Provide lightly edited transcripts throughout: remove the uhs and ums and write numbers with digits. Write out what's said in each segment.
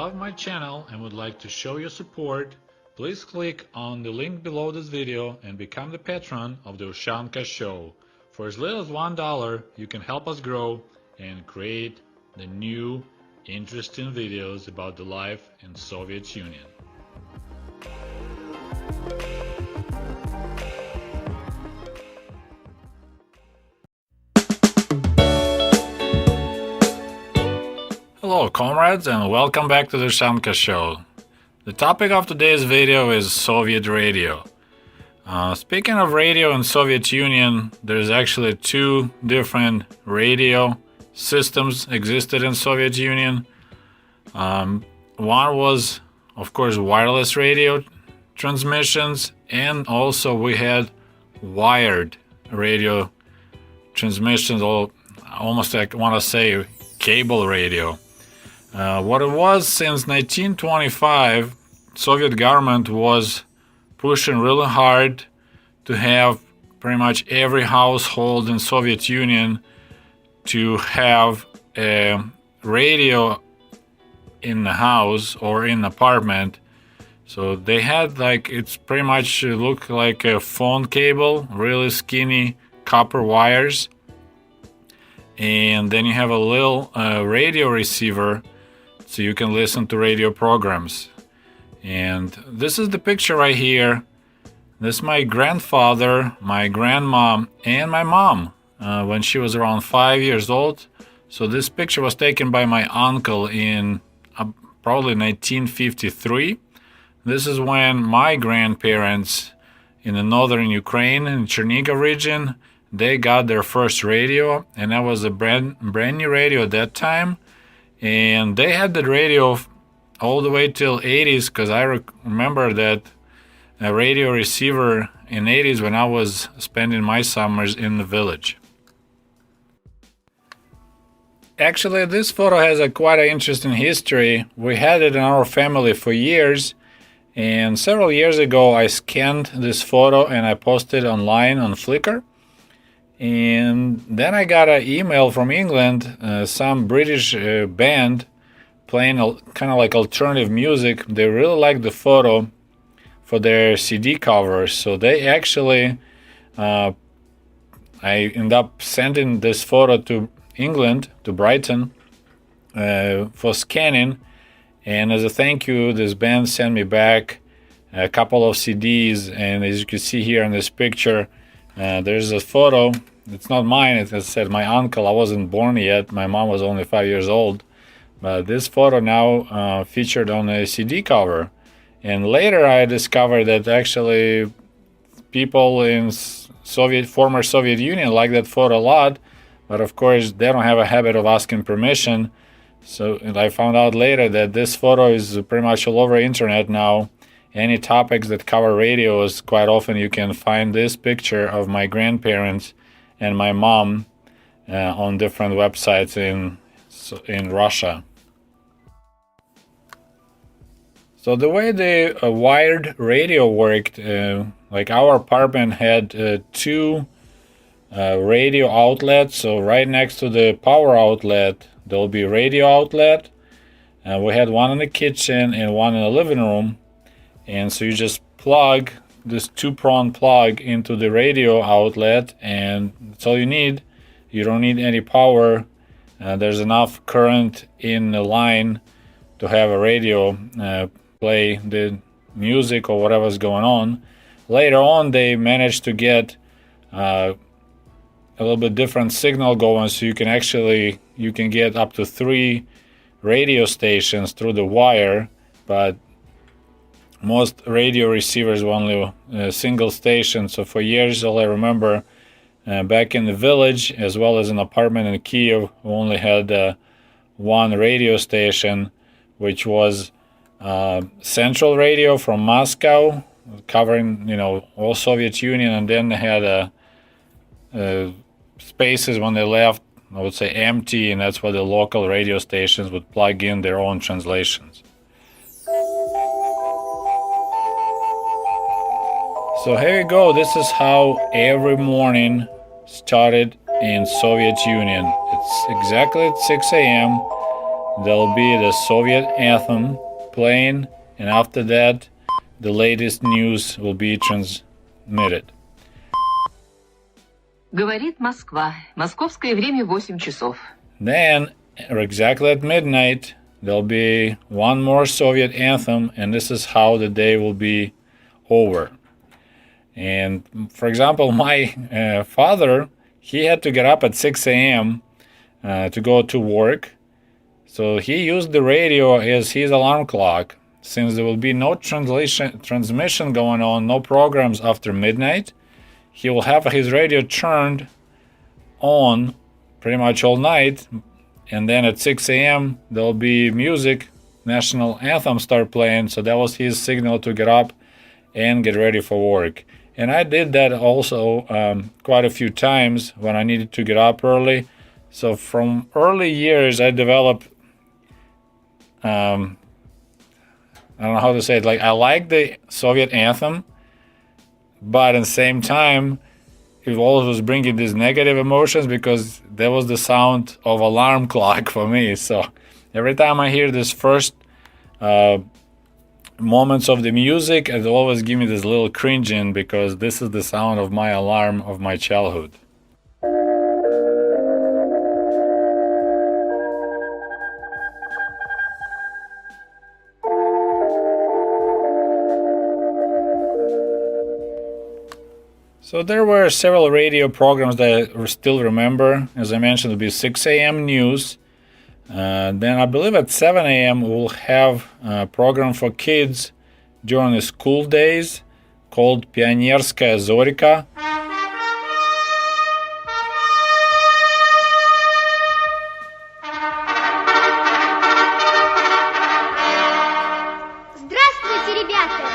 love my channel and would like to show your support, please click on the link below this video and become the patron of the Ushanka Show. For as little as $1, you can help us grow and create the new, interesting videos about the life in Soviet Union. Hello comrades, and welcome back to the Ushanka Show. The topic of today's video is Soviet radio. Speaking of radio in Soviet Union, there's actually two different radio systems existed in Soviet Union. One was, of course, wireless radio transmissions, and also we had wired radio transmissions, or almost I want to say cable radio. What it was, since 1925, Soviet government was pushing really hard to have pretty much every household in Soviet Union to have a radio in the house or in the apartment. So they had, like, it's pretty much looked like a phone cable, really skinny copper wires, and then you have a little radio receiver so you can listen to radio programs. And this is the picture right here. This is my grandfather, my grandma, and my mom when she was around 5 years old. So this picture was taken by my uncle in probably 1953. This is when my grandparents in the northern Ukraine, in Chernihiv region, they got their first radio, and that was a brand new radio at that time. And they had the radio all the way till 80s, because I remember that a radio receiver in 80s when I was spending my summers in the village. Actually, this photo has a quite an interesting history. We had it in our family for years, and several years ago I scanned this photo and I posted it online on Flickr. And then I got an email from England, some British band playing kind of like alternative music. They really liked the photo for their CD covers, so they actually, I ended up sending this photo to England, to Brighton, for scanning. And as a thank you, this band sent me back a couple of CDs, and as you can see here in this picture, there's a photo. It's not mine. It said my uncle. I wasn't born yet. My mom was only 5 years old. But this photo now featured on a CD cover. And later I discovered that actually people in former Soviet Union like that photo a lot. But of course they don't have a habit of asking permission. So I found out later that this photo is pretty much all over the internet now. Any topics that cover radios, quite often you can find this picture of my grandparents and my mom on different websites in Russia. So the way the wired radio worked, like our apartment had two radio outlets. So right next to the power outlet, there'll be a radio outlet. We had one in the kitchen and one in the living room. And so you just plug this two-prong plug into the radio outlet, and that's all you need. You don't need any power. There's enough current in the line to have a radio play the music or whatever's going on. Later on, they managed to get a little bit different signal going, so you can get up to 3 radio stations through the wire, but most radio receivers were only a single station. So for years, all I remember back in the village, as well as an apartment in Kiev, we only had one radio station, which was Central Radio from Moscow, covering all Soviet Union, and then they had spaces when they left, I would say, empty, and that's where the local radio stations would plug in their own translations. So here you go. This is how every morning started in Soviet Union. It's exactly at 6 a.m. there'll be the Soviet anthem playing, and after that, the latest news will be transmitted. Говорит Москва. Московское время 8 часов. Then, exactly at midnight, there'll be one more Soviet anthem, and this is how the day will be over. And for example, my father, he had to get up at 6 a.m. To go to work. So he used the radio as his alarm clock. Since there will be no transmission going on, no programs after midnight, he will have his radio turned on pretty much all night, and then at 6 a.m. there'll be music, national anthem start playing, so that was his signal to get up and get ready for work. And I did that also quite a few times when I needed to get up early. So from early years I developed, I don't know how to say it, like I like the Soviet anthem, but at the same time it always was bringing these negative emotions because that was the sound of alarm clock for me. So every time I hear this first moments of the music, it always give me this little cringing because this is the sound of my alarm of my childhood. So there were several radio programs that I still remember. As I mentioned, it would be 6 a.m. news. Then I believe at 7 a.m. we'll have a program for kids during the school days called Pionierskaya Zorika. Здравствуйте, ребята!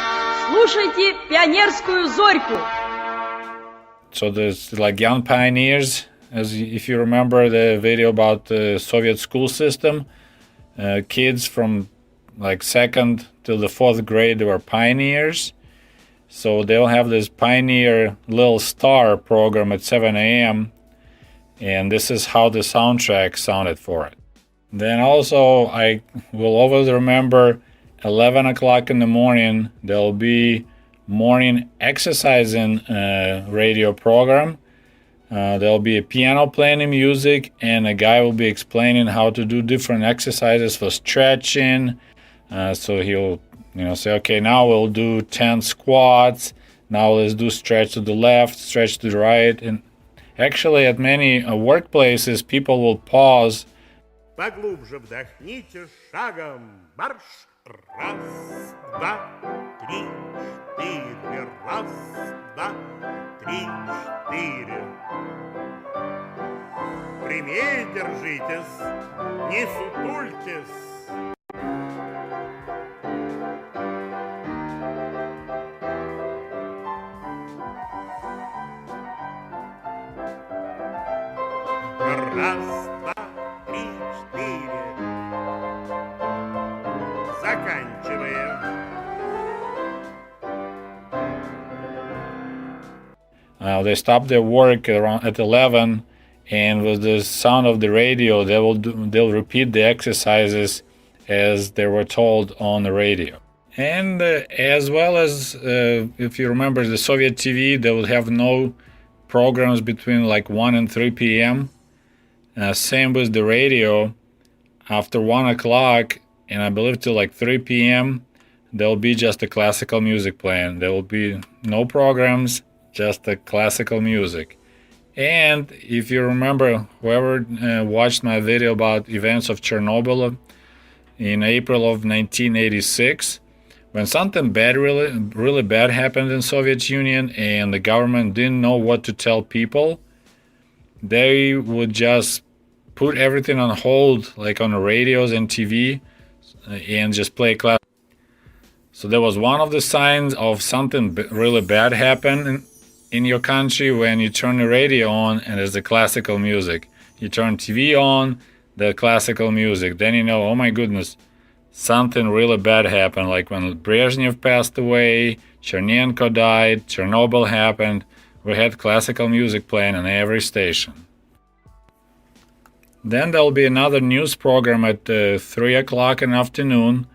Слушайте пионерскую зорьку. So there's like young pioneers, as if you remember the video about the Soviet school system, kids from like second till the fourth grade, they were pioneers. So they'll have this pioneer little star program at 7 a.m. and this is how the soundtrack sounded for it. Then also I will always remember 11 o'clock in the morning, there'll be morning exercising radio program. There'll be a piano playing music and a guy will be explaining how to do different exercises for stretching. So he'll say, okay, now we'll do 10 squats, now let's do stretch to the left, stretch to the right. And actually at many workplaces people will pause. Поглубже вдохните шагом марш. Раз, два, три, четыре. Раз, два, три, четыре. Прямее держитесь, не сутультесь. Раз, два, три, четыре. Заканчиваем. They stop their work around at 11, and with the sound of the radio, they'll repeat the exercises as they were told on the radio. And as well as, if you remember the Soviet TV, they would have no programs between like 1 and 3 p.m. Same with the radio. After 1 o'clock, and I believe till like 3 p.m., there'll be just the classical music playing. There will be no programs, just the classical music. And if you remember, whoever watched my video about events of Chernobyl in April of 1986, when something bad, really bad happened in Soviet Union and the government didn't know what to tell people, they would just put everything on hold, like on the radios and TV, and just play class. So that was one of the signs of something really bad happened in your country when you turn the radio on and there's the classical music. You turn TV on, the classical music. Then you know, oh my goodness, something really bad happened. Like when Brezhnev passed away, Chernenko died, Chernobyl happened. We had classical music playing on every station. Then there'll be another news program at 3 o'clock in the afternoon.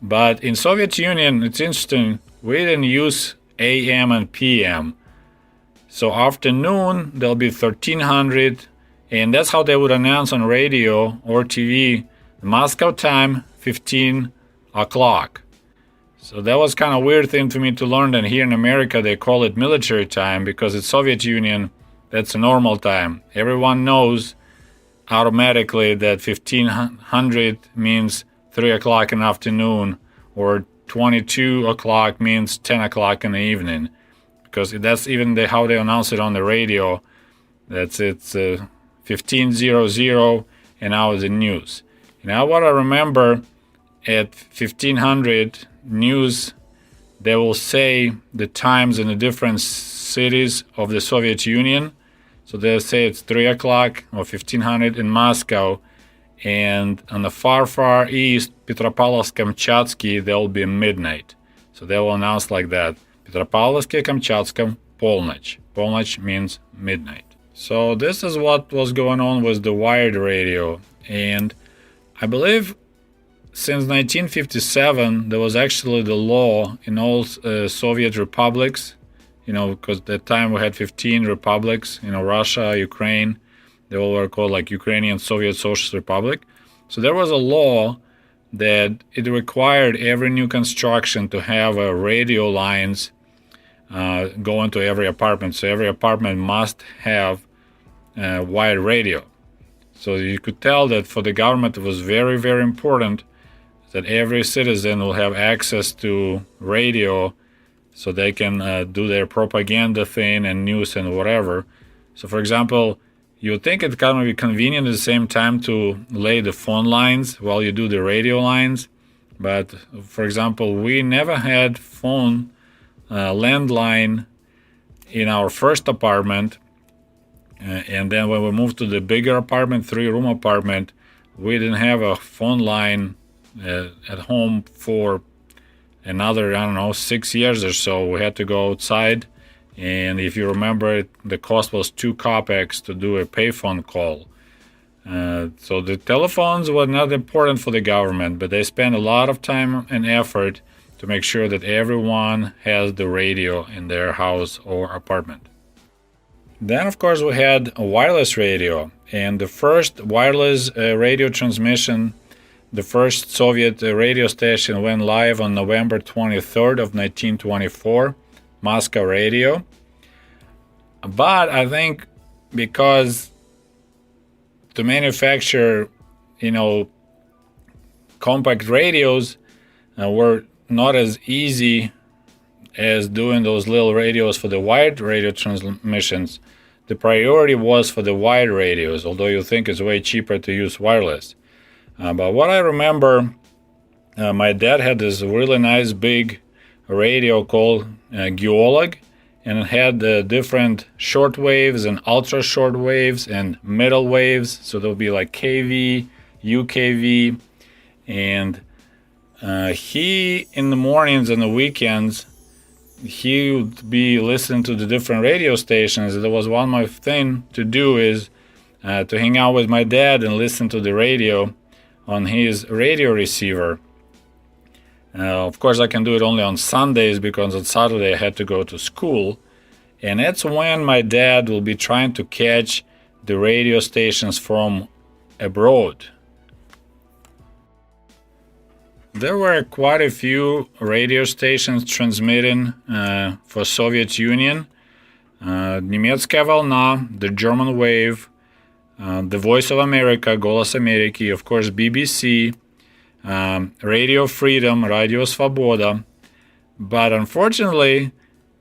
But in Soviet Union, it's interesting, we didn't use AM and PM. So afternoon, there'll be 1300, and that's how they would announce on radio or TV, Moscow time, 15 o'clock. So that was kind of a weird thing for me to learn that here in America they call it military time, because it's Soviet Union, that's a normal time. Everyone knows automatically that 1500 means 3 o'clock in the afternoon, or 22 o'clock means 10 o'clock in the evening, because that's even how they announce it on the radio. It's 1500, and now it's the news. Now what I remember, at 1500 news, they will say the times in the different cities of the Soviet Union. So they'll say it's 3 o'clock or 1500 in Moscow, and on the far, far east, Petropavlovsk-Kamchatsky, there will be midnight. So they will announce like that. Petropavlovsk-Kamchatsky, polnoch. Polnoch means midnight. So this is what was going on with the wired radio. And I believe since 1957, there was actually the law in all Soviet republics, because at that time we had 15 republics, Russia, Ukraine, they all were called like Ukrainian Soviet Socialist Republic. So there was a law that it required every new construction to have radio lines go into every apartment. So every apartment must have wired radio. So you could tell that for the government it was very, very important that every citizen will have access to radio, so they can do their propaganda thing and news and whatever. So for example, you would think it's kind of be convenient at the same time to lay the phone lines while you do the radio lines. But for example, we never had phone landline in our first apartment. And then when we moved to the bigger apartment, 3-room apartment, we didn't have a phone line at home for another, 6 years or so. We had to go outside, and if you remember, the cost was 2 kopecks to do a payphone call. So the telephones were not important for the government, but they spent a lot of time and effort to make sure that everyone has the radio in their house or apartment. Then, of course, we had a wireless radio, and the first wireless radio transmission, the first Soviet radio station went live on November 23rd of 1924, Moscow Radio. But I think because to manufacture, compact radios were not as easy as doing those little radios for the wired radio transmissions, the priority was for the wired radios, although you think it's way cheaper to use wireless. But what I remember, my dad had this really nice big radio called Geolog, and it had different short waves and ultra short waves and middle waves. So there'll be like KV, UKV, and he, in the mornings and the weekends, he would be listening to the different radio stations. There was one more thing to do is to hang out with my dad and listen to the radio on his radio receiver. Of course, I can do it only on Sundays because on Saturday I had to go to school. And that's when my dad will be trying to catch the radio stations from abroad. There were quite a few radio stations transmitting for Soviet Union. Немецкая волна, the German wave, the Voice of America, Голос Америки, of course BBC, Radio Freedom, Radio Svoboda. But unfortunately,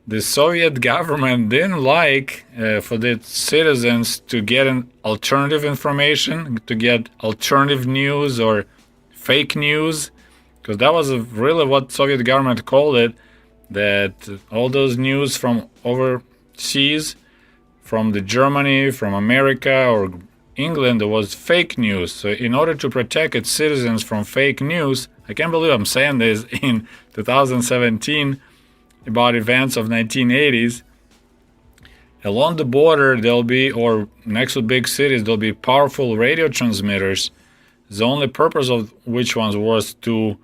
the Soviet government didn't like for the citizens to get an alternative information, to get alternative news or fake news, because that was really what Soviet government called it, that all those news from overseas, from the Germany, from America or England, it was fake news. So in order to protect its citizens from fake news, I can't believe I'm saying this in 2017 about events of 1980s, along the border there'll be, or next to big cities, there'll be powerful radio transmitters, the only purpose of which ones was to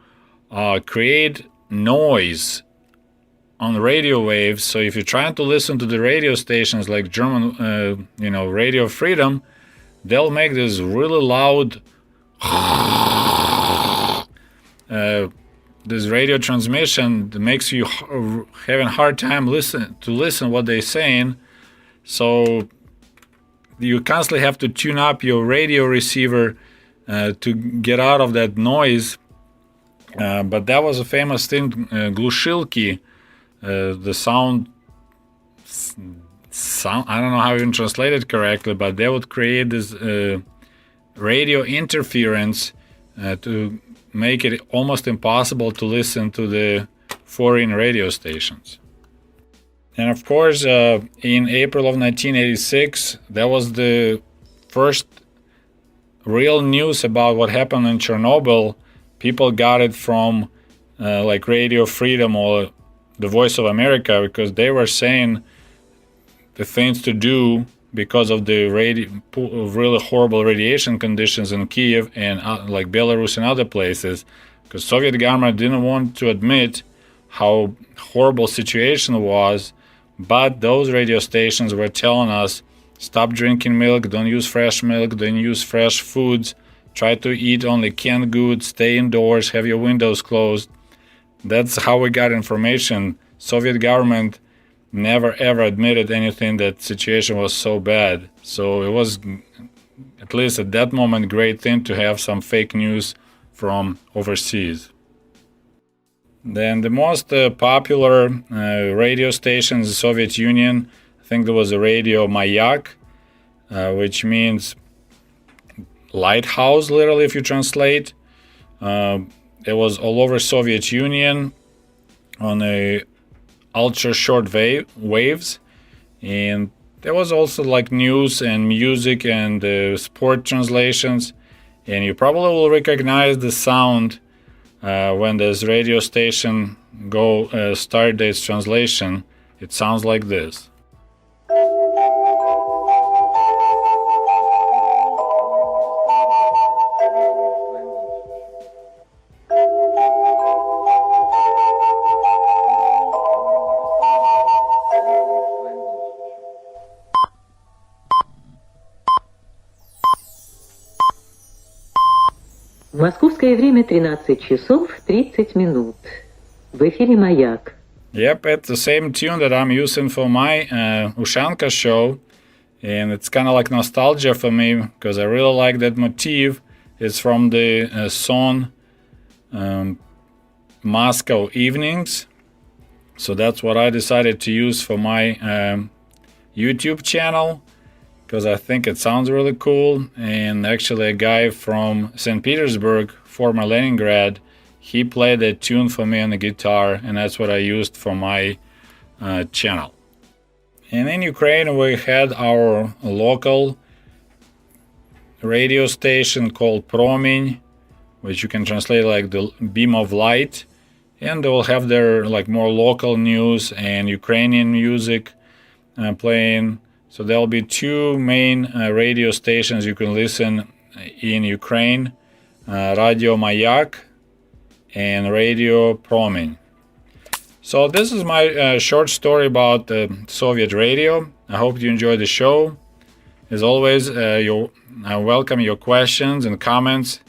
create noise on radio waves. So if you're trying to listen to the radio stations like German, Radio Freedom, they'll make this really loud this radio transmission that makes you having a hard time listen what they're saying. So you constantly have to tune up your radio receiver to get out of that noise. But that was a famous thing, глушилки, the sound, I don't know how you can translate it correctly, but they would create this radio interference to make it almost impossible to listen to the foreign radio stations. And of course, in April of 1986, that was the first real news about what happened in Chernobyl. People got it from like Radio Freedom or the Voice of America, because they were saying the things to do because of the really horrible radiation conditions in Kiev and like Belarus and other places, because Soviet government didn't want to admit how horrible situation was, but those radio stations were telling us, stop drinking milk, don't use fresh milk, don't use fresh foods, try to eat only canned goods, stay indoors, have your windows closed. That's how we got information. Soviet government never ever admitted anything that situation was so bad. So it was, at least at that moment, great thing to have some fake news from overseas. Then the most popular radio stations in the Soviet Union, I think there was a radio Mayak, which means lighthouse, literally, if you translate. It was all over Soviet Union on a ultra short waves, and there was also like news and music and sport translations, and you probably will recognize the sound when this radio station start its translation. It sounds like this. Московское время 13 часов 30 минут. В эфире «Маяк». Yep, it's the same tune that I'm using for my Ushanka Show, and it's kind of like nostalgia for me because I really like that motif. It's from the song Moscow Evenings, so that's what I decided to use for my YouTube channel, because I think it sounds really cool. And actually a guy from St. Petersburg, former Leningrad, he played that tune for me on the guitar, and that's what I used for my channel. And in Ukraine we had our local radio station called Promень, which you can translate like the beam of light, and they will have their like more local news and Ukrainian music playing. So there will be two main radio stations you can listen in Ukraine, Radio Mayak and Radio Promень. So this is my short story about Soviet radio. I hope you enjoyed the show. As always, I welcome your questions and comments,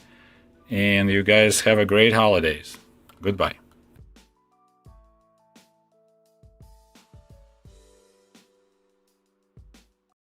and you guys have a great holidays. Goodbye.